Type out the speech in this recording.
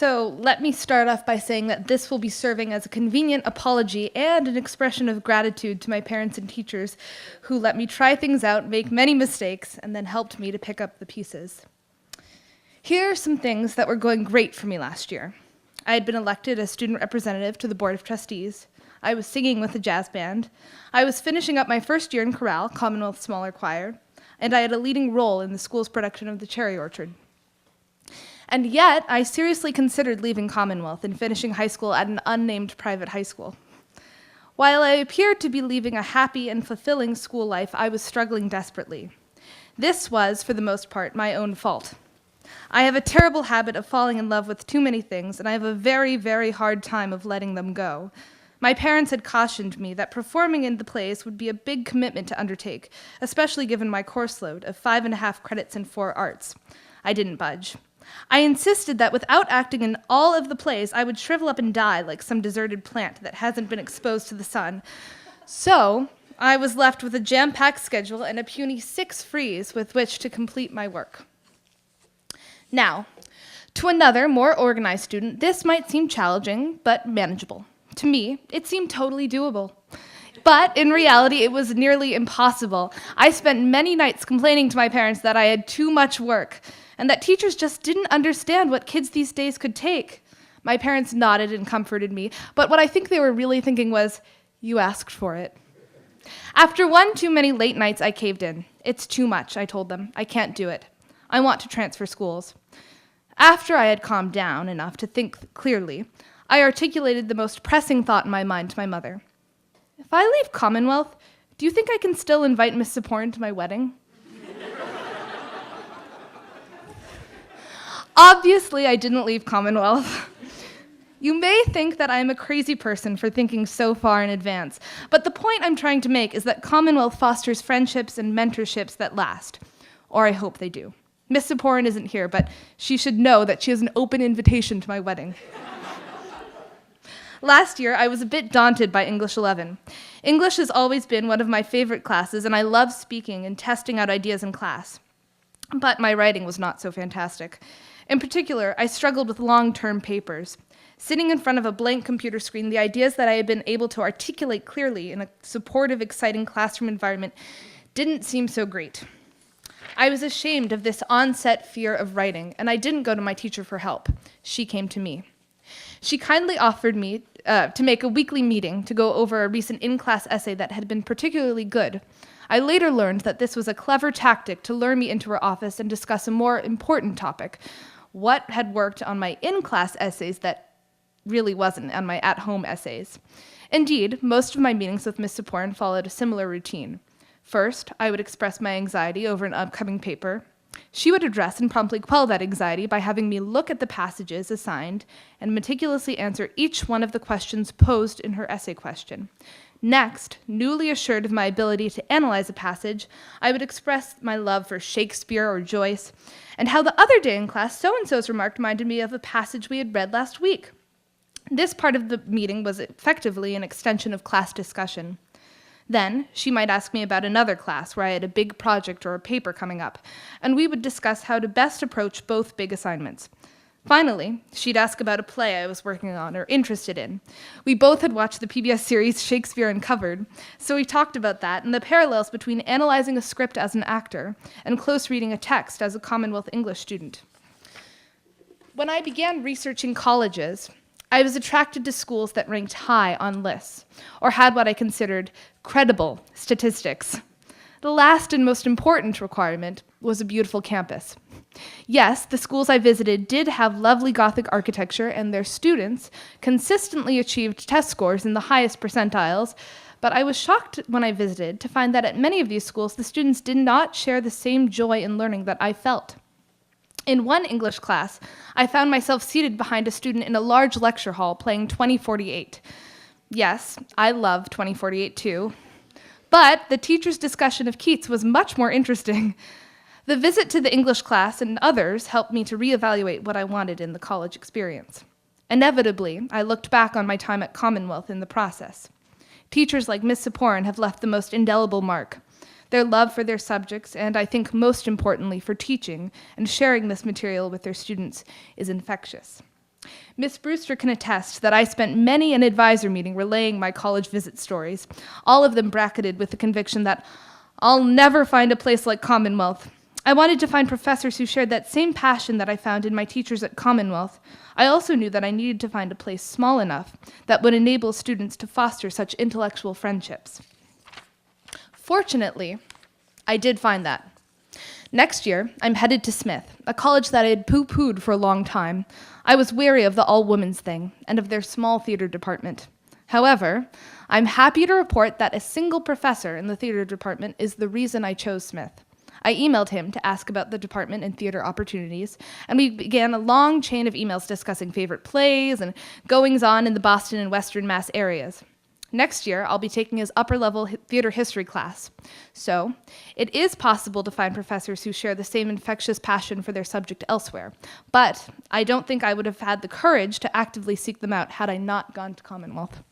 So let me start off by saying that this will be serving as a convenient apology and an expression of gratitude to my parents and teachers who let me try things out, make many mistakes, and then helped me to pick up the pieces. Here are some things that were going great for me last year. I had been elected as student representative to the Board of Trustees. I was singing with a jazz band. I was finishing up my first year in chorale, Commonwealth Smaller Choir, and I had a leading role in the school's production of The Cherry Orchard. And yet, I seriously considered leaving Commonwealth and finishing high school at an unnamed private high school. While I appeared to be leaving a happy and fulfilling school life, I was struggling desperately. This was, for the most part, my own fault. I have a terrible habit of falling in love with too many things, and I have a very, very hard time of letting them go. My parents had cautioned me that performing in the plays would be a big commitment to undertake, especially given my course load of 5.5 credits in 4 arts. I didn't budge. I insisted that without acting in all of the plays, I would shrivel up and die like some deserted plant that hasn't been exposed to the sun. So I was left with a jam-packed schedule and a puny 6 frees with which to complete my work. Now, to another, more organized student, this might seem challenging, but manageable. To me, it seemed totally doable. But in reality, it was nearly impossible. I spent many nights complaining to my parents that I had too much work, and that teachers just didn't understand what kids these days could take. My parents nodded and comforted me, but what I think they were really thinking was, "You asked for it." After one too many late nights, I caved in. "It's too much," I told them. "I can't do it. I want to transfer schools." After I had calmed down enough to think clearly, I articulated the most pressing thought in my mind to my mother. "If I leave Commonwealth, do you think I can still invite Miss Saporn to my wedding?" Obviously, I didn't leave Commonwealth. You may think that I'm a crazy person for thinking so far in advance, but the point I'm trying to make is that Commonwealth fosters friendships and mentorships that last, or I hope they do. Miss Saporn isn't here, but she should know that she has an open invitation to my wedding. Last year, I was a bit daunted by English 11. English has always been one of my favorite classes, and I love speaking and testing out ideas in class. But my writing was not so fantastic. In particular, I struggled with long-term papers. Sitting in front of a blank computer screen, the ideas that I had been able to articulate clearly in a supportive, exciting classroom environment didn't seem so great. I was ashamed of this onset fear of writing, and I didn't go to my teacher for help. She came to me. She kindly offered me to make a weekly meeting to go over a recent in-class essay that had been particularly good. I later learned that this was a clever tactic to lure me into her office and discuss a more important topic, what had worked on my in-class essays that really wasn't on my at-home essays. Indeed, most of my meetings with Miss Saporn followed a similar routine. First, I would express my anxiety over an upcoming paper. She would address and promptly quell that anxiety by having me look at the passages assigned and meticulously answer each one of the questions posed in her essay question. Next, newly assured of my ability to analyze a passage, I would express my love for Shakespeare or Joyce, and how the other day in class, so-and-so's remark reminded me of a passage we had read last week. This part of the meeting was effectively an extension of class discussion. Then, she might ask me about another class where I had a big project or a paper coming up, and we would discuss how to best approach both big assignments. Finally, she'd ask about a play I was working on or interested in. We both had watched the PBS series Shakespeare Uncovered, so we talked about that and the parallels between analyzing a script as an actor and close reading a text as a Commonwealth English student. When I began researching colleges, I was attracted to schools that ranked high on lists, or had what I considered credible statistics. The last and most important requirement was a beautiful campus. Yes, the schools I visited did have lovely Gothic architecture, and their students consistently achieved test scores in the highest percentiles, but I was shocked when I visited to find that at many of these schools, the students did not share the same joy in learning that I felt. In one English class, I found myself seated behind a student in a large lecture hall playing 2048. Yes, I love 2048 too. But the teacher's discussion of Keats was much more interesting. The visit to the English class and others helped me to reevaluate what I wanted in the college experience. Inevitably, I looked back on my time at Commonwealth in the process. Teachers like Miss Saporn have left the most indelible mark. Their love for their subjects, and I think most importantly for teaching and sharing this material with their students, is infectious. Miss Brewster can attest that I spent many an advisor meeting relaying my college visit stories, all of them bracketed with the conviction that I'll never find a place like Commonwealth. I wanted to find professors who shared that same passion that I found in my teachers at Commonwealth. I also knew that I needed to find a place small enough that would enable students to foster such intellectual friendships. Fortunately, I did find that. Next year, I'm headed to Smith, a college that I had poo-pooed for a long time. I was wary of the all-women's thing and of their small theater department. However, I'm happy to report that a single professor in the theater department is the reason I chose Smith. I emailed him to ask about the department and theater opportunities, and we began a long chain of emails discussing favorite plays and goings-on in the Boston and Western Mass areas. Next year, I'll be taking his upper-level theater history class. So, it is possible to find professors who share the same infectious passion for their subject elsewhere, but I don't think I would have had the courage to actively seek them out had I not gone to Commonwealth.